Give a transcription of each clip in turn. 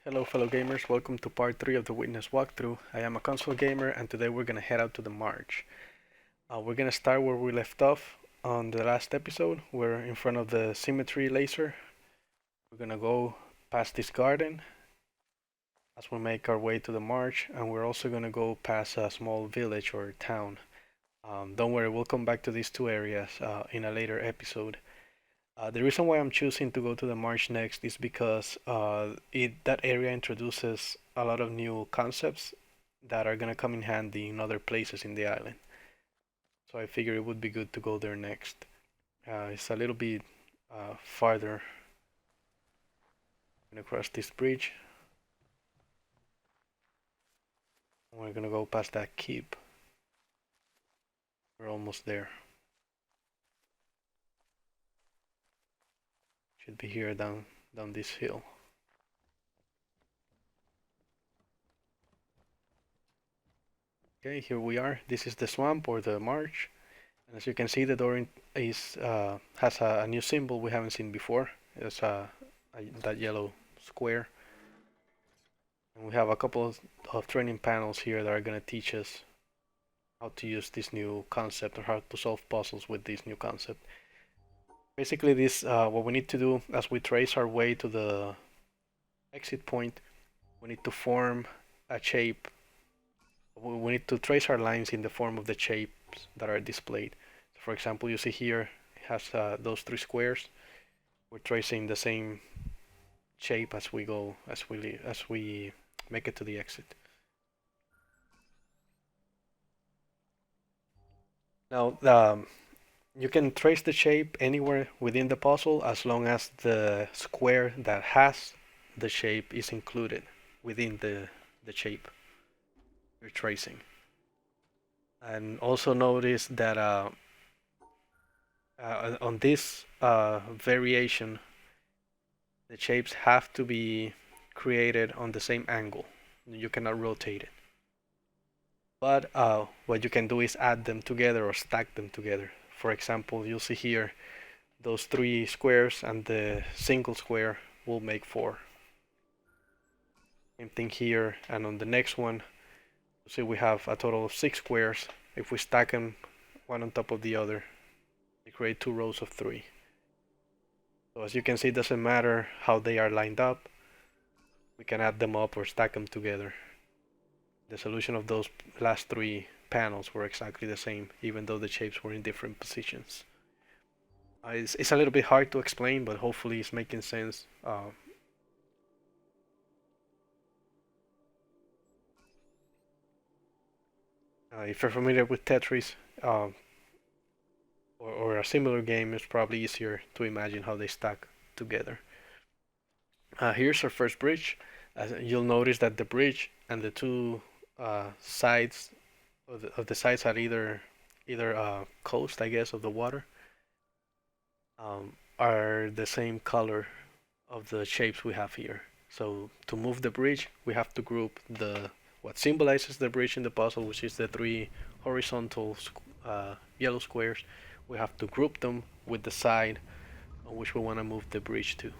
Hello fellow gamers, welcome to part 3 of the Witness walkthrough. I am a console gamer and today we're gonna head out to the March. We're gonna start where we left off on the last episode. We're in front of the symmetry laser. We're gonna go past this garden as we make our way to the March, and we're also gonna go past a small village or town. Don't worry, we'll come back to these two areas in a later episode. The reason why I'm choosing to go to the Marsh next is because that area introduces a lot of new concepts that are gonna come in handy in other places in the island. So I figure it would be good to go there next. It's a little bit farther. I'm gonna cross this bridge. We're gonna go past that keep. We're almost there. Should be here down this hill. Okay, here we are. This is the swamp or the marsh. And as you can see, the door has a new symbol we haven't seen before. It's that yellow square. And we have a couple of training panels here that are going to teach us how to use this new concept or how to solve puzzles with this new concept. Basically, what we need to do as we trace our way to the exit point, we need to form a shape. We need to trace our lines in the form of the shapes that are displayed. For example, you see here it has those three squares. We're tracing the same shape as we go, as we make it to the exit. Now, you can trace the shape anywhere within the puzzle as long as the square that has the shape is included within the shape you're tracing. And also notice that on this variation, the shapes have to be created on the same angle. You cannot rotate it. But what you can do is add them together or stack them together. For example, you'll see here those three squares and the single square will make four. Same thing here, and on the next one, you see we have a total of 6 squares. If we stack them one on top of the other, they create 2 rows of 3. So as you can see, it doesn't matter how they are lined up. We can add them up or stack them together. The solution of those last 3 panels were exactly the same, even though the shapes were in different positions. It's a little bit hard to explain, but hopefully it's making sense. If you're familiar with Tetris or a similar game, it's probably easier to imagine how they stack together. Here's our first bridge. You'll notice that the bridge and the two sides of the sides at either coast, I guess, of the water are the same color of the shapes we have here. So to move the bridge, we have to group what symbolizes the bridge in the puzzle, which is the 3 horizontal yellow squares. We have to group them with the side on which we want to move the bridge to.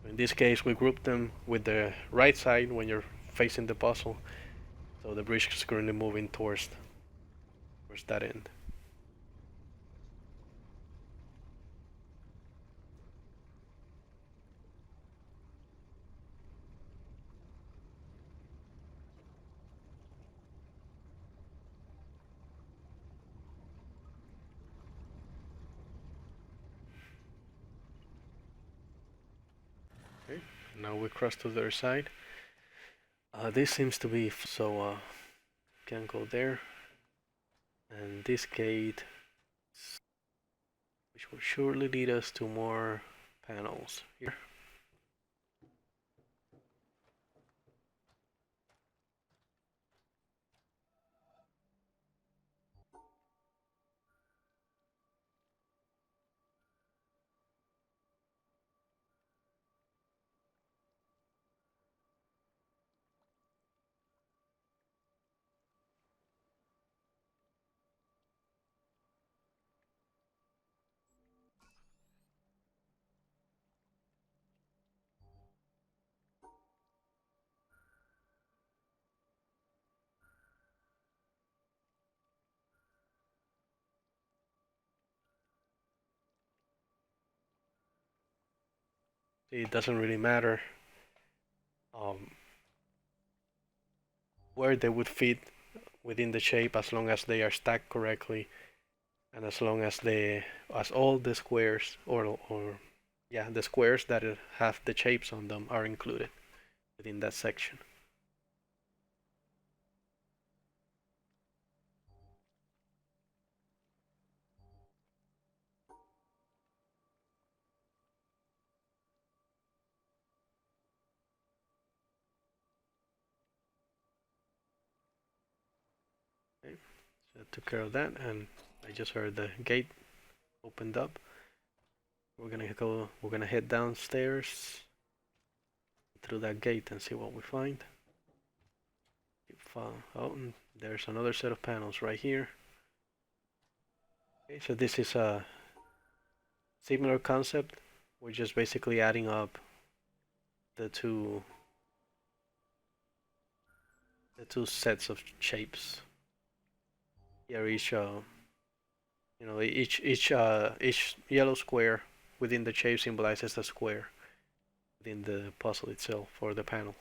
In this case, we group them with the right side when you're facing the puzzle. So the bridge is currently moving towards that end. Okay, now we cross to the other side. This seems to be so can go there, and this gate, which will surely lead us to more panels here. It doesn't really matter where they would fit within the shape as long as they are stacked correctly and as long as all the squares or yeah, the squares that have the shapes on them are included within that section. Okay, so I took care of that, and I just heard the gate opened up. We're gonna head downstairs through that gate and see what we find. Oh, and there's another set of panels right here. Okay, so this is a similar concept. We're just basically adding up the two sets of shapes. Here each each yellow square within the shape symbolizes a square within the puzzle itself for the panel.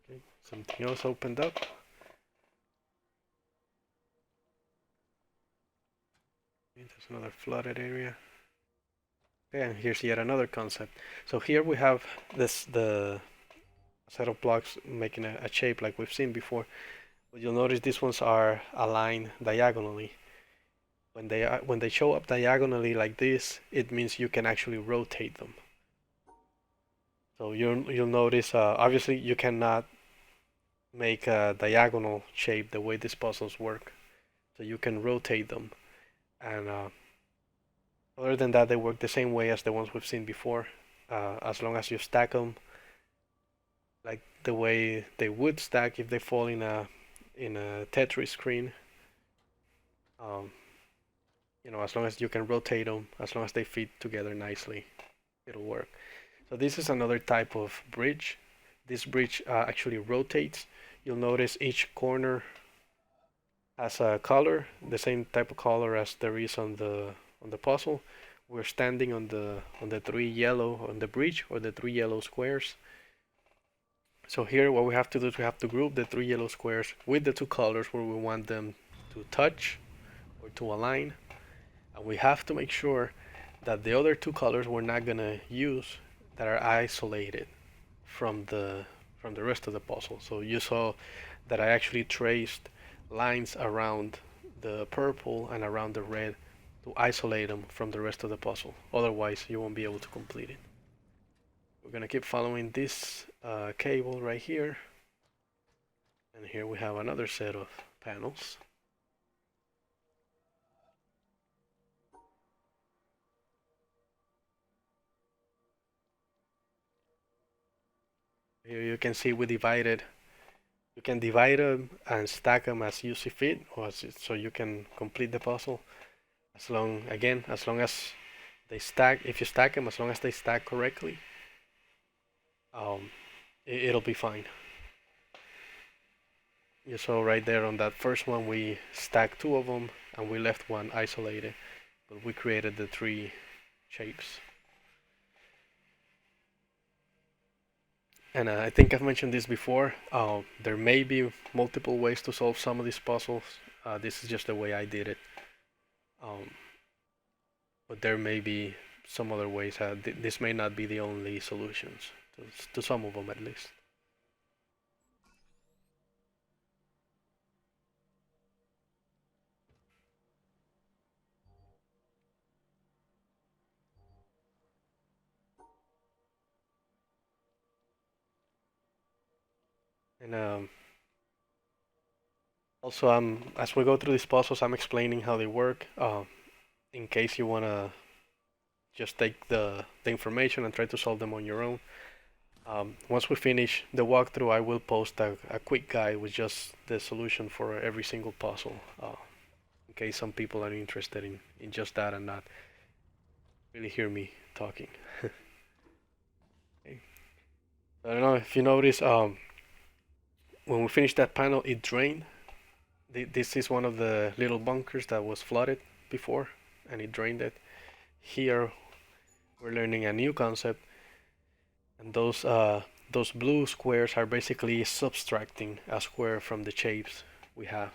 Okay, something else opened up. Okay, there's another flooded area. Okay, and here's yet another concept. So here we have the set of blocks making a shape like we've seen before. But you'll notice these ones are aligned diagonally. When they show up diagonally like this, it means you can actually rotate them. So you'll notice obviously you cannot make a diagonal shape the way these puzzles work. So you can rotate them, and other than that, they work the same way as the ones we've seen before. As long as you stack them like the way they would stack if they fall in a Tetris screen. Um, as long as you can rotate them, as long as they fit together nicely, it'll work. So this is another type of bridge. This bridge actually rotates. You'll notice each corner has a color, the same type of color as there is on the puzzle. We're standing on the three yellow on the bridge or the three yellow squares. So here what we have to do is we have to group the three yellow squares with the two colors where we want them to touch or to align. And we have to make sure that the other two colors we're not gonna use that are isolated from the rest of the puzzle. So you saw that I actually traced lines around the purple and around the red to isolate them from the rest of the puzzle. Otherwise, you won't be able to complete it. We're gonna keep following this cable right here, and here we have another set of panels. Here you can see we divided. You can divide them and stack them as you see fit, so you can complete the puzzle. As long as they stack, if you stack them, as long as they stack correctly, it'll be fine. You saw right there on that first one, we stacked two of them and we left one isolated, but we created the three shapes. And I think I've mentioned this before. There may be multiple ways to solve some of these puzzles. This is just the way I did it. But there may be some other ways. This may not be the only solutions to some of them at least. And also, as we go through these puzzles, I'm explaining how they work. In case you wanna just take the information and try to solve them on your own. Once we finish the walkthrough, I will post a quick guide with just the solution for every single puzzle, in case some people are interested in just that and not really hear me talking. Okay. I don't know if you notice, when we finished that panel, it drained. This is one of the little bunkers that was flooded before, and it drained it. Here, we're learning a new concept, and those blue squares are basically subtracting a square from the shapes we have.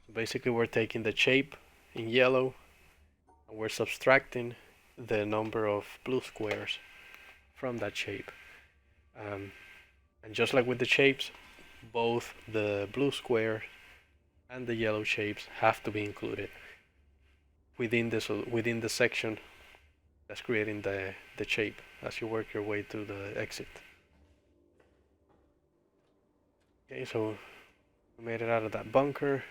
So basically, we're taking the shape in yellow, and we're subtracting the number of blue squares from that shape. And just like with the shapes, both the blue square and the yellow shapes have to be included within the section that's creating the shape as you work your way to the exit. Okay, so we made it out of that bunker,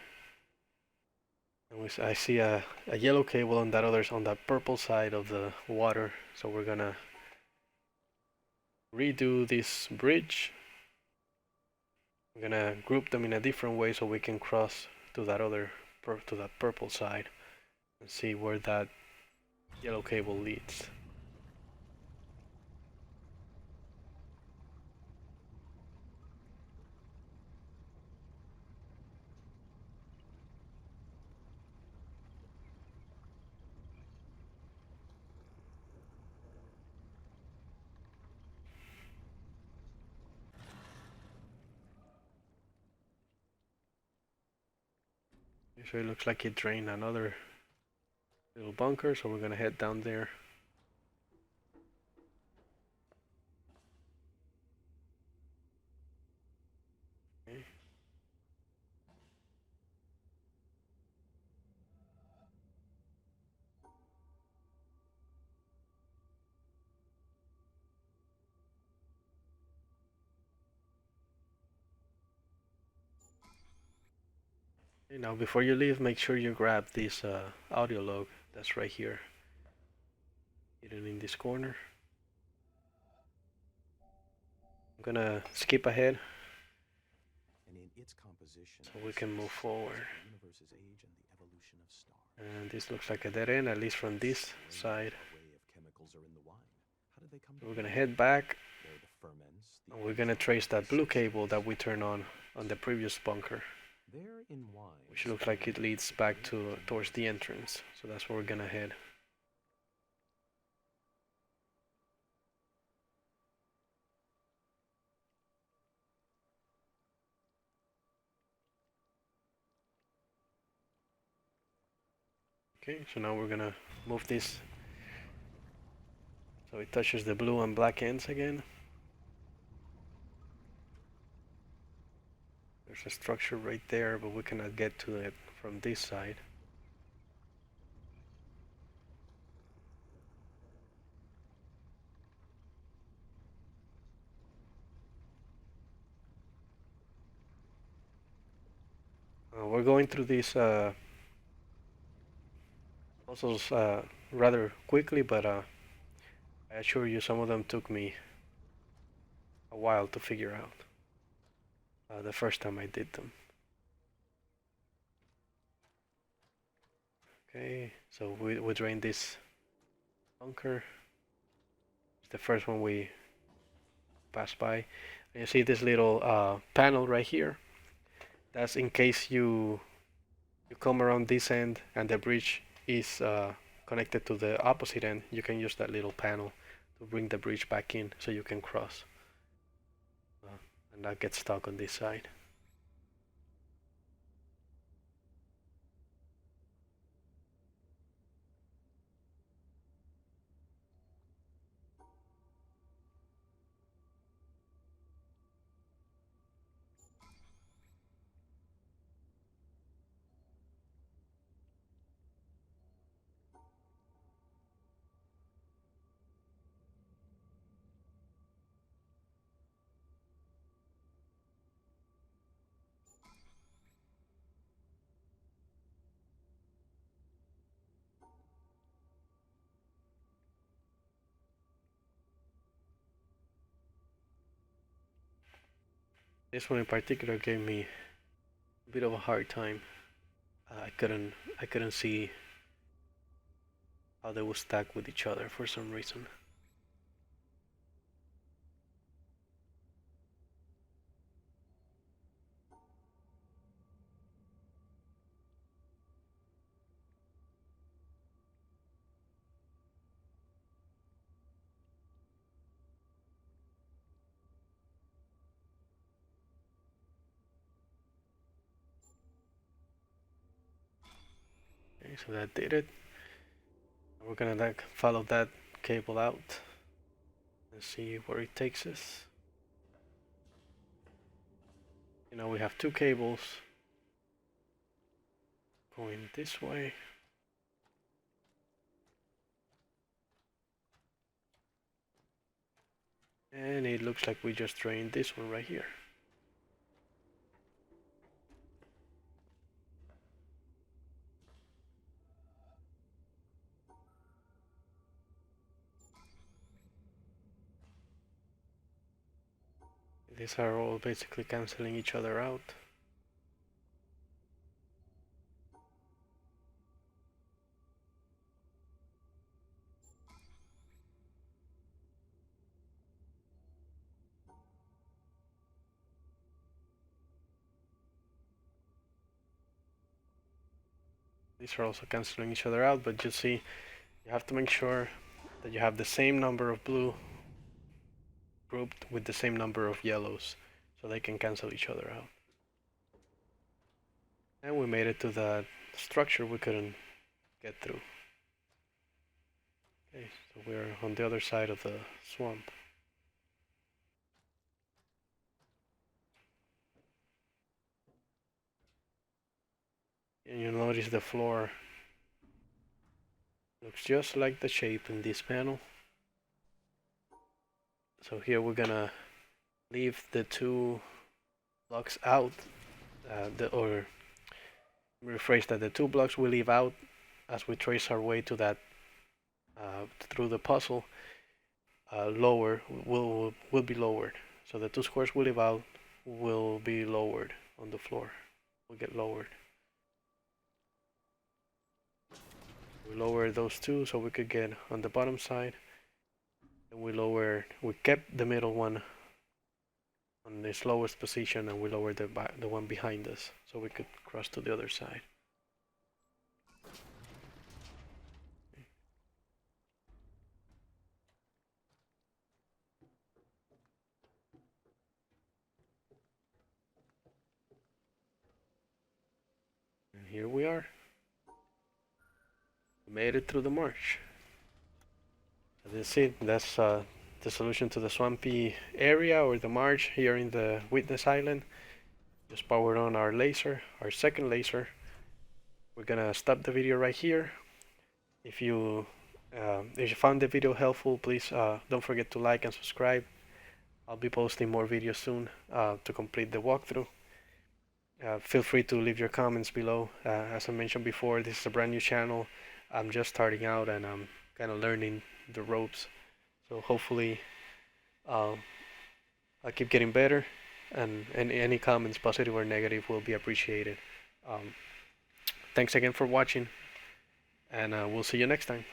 and I see a yellow cable on that purple side of the water. So we're gonna redo this bridge. We're gonna group them in a different way so we can cross to that purple side and see where that yellow cable leads. So it looks like it drained another little bunker, so we're gonna head down there. Okay. Okay, now before you leave, make sure you grab this audio log that's right here, hidden in this corner. I'm gonna skip ahead so we can move forward. And this looks like a dead end, at least from this side. So we're gonna head back, and we're gonna trace that blue cable that we turned on the previous bunker, which looks like it leads back towards the entrance. So that's where we're gonna head. Okay, so now we're gonna move this so it touches the blue and black ends again. There's a structure right there, but we cannot get to it from this side. We're going through these puzzles rather quickly, but I assure you some of them took me a while to figure out the first time I did them. Okay, so we drained this bunker. It's the first one we passed by. And you see this little panel right here. That's in case you come around this end and the bridge is connected to the opposite end. You can use that little panel to bring the bridge back in so you can cross and not get stuck on this side. This one in particular gave me a bit of a hard time. I couldn't see how they would stack with each other for some reason. Okay, so that did it. We're gonna like follow that cable out and see where it takes us. You know, we have two cables going this way. And it looks like we just drained this one right here. These are all basically canceling each other out. These are also canceling each other out, but you see, you have to make sure that you have the same number of blue grouped with the same number of yellows, so they can cancel each other out. And we made it to that structure we couldn't get through. Okay, so we're on the other side of the swamp. And you notice the floor looks just like the shape in this panel. So here we're gonna leave the two blocks out, or rephrase that, the two blocks we leave out as we trace our way to that through the puzzle will be lowered. So the two squares we leave out will be lowered on the floor. Will get lowered. We lowered those two so we could get on the bottom side. And we kept the middle one on its lowest position, and we lowered the one behind us so we could cross to the other side. And here we are. We made it through the marsh. That's it. That's the solution to the swampy area or the marsh here in the Witness Island. Just powered on our laser, our second laser. We're gonna stop the video right here. If you found the video helpful, please don't forget to like and subscribe. I'll be posting more videos soon to complete the walkthrough. Feel free to leave your comments below. As I mentioned before, this is a brand new channel. I'm just starting out and I'm kind of learning the ropes. So hopefully I'll keep getting better, and any comments, positive or negative, will be appreciated. Thanks again for watching, and we'll see you next time.